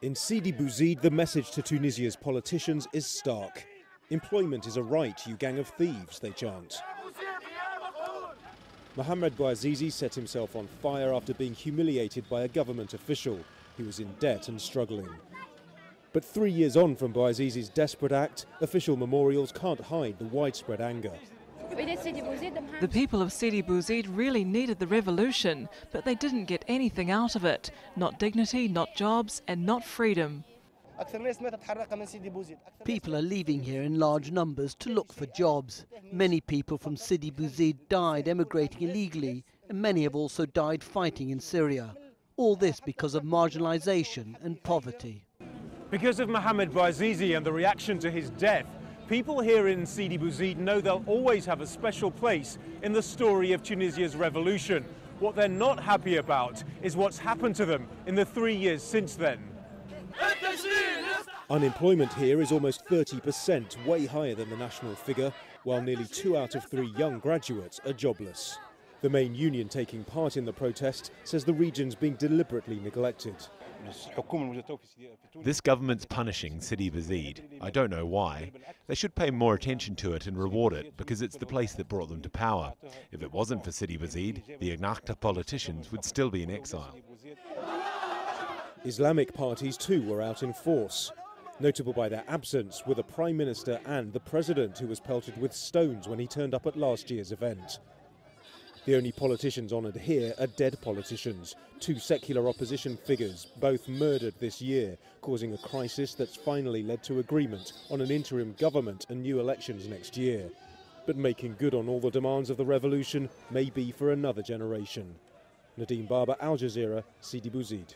In Sidi Bouzid, the message to Tunisia's politicians is stark. Employment is a right, you gang of thieves, they chant. Mohammed Bouazizi set himself on fire after being humiliated by a government official. He was in debt and struggling. But 3 years on from Bouazizi's desperate act, official memorials can't hide the widespread anger. The people of Sidi Bouzid really needed the revolution, but they didn't get anything out of it. Not dignity, not jobs, and not freedom. People are leaving here in large numbers to look for jobs. Many people from Sidi Bouzid died emigrating illegally, and many have also died fighting in Syria. All this because of marginalisation and poverty. Because of Mohammed Bouazizi and the reaction to his death, people here in Sidi Bouzid know they'll always have a special place in the story of Tunisia's revolution. What they're not happy about is what's happened to them in the 3 years since then. Unemployment here is almost 30%, way higher than the national figure, while nearly 2 out of 3 young graduates are jobless. The main union taking part in the protest says the region's being deliberately neglected. This government's punishing Sidi Bouzid. I don't know why. They should pay more attention to it and reward it, because it's the place that brought them to power. If it wasn't for Sidi Bouzid, the Ennahda politicians would still be in exile. Islamic parties too were out in force. Notable by their absence were the Prime Minister and the President, who was pelted with stones when he turned up at last year's event. The only politicians honoured here are dead politicians, 2 secular opposition figures, both murdered this year, causing a crisis that's finally led to agreement on an interim government and new elections next year. But making good on all the demands of the revolution may be for another generation. Nadim, Al Jazeera, Sidi Bouzid.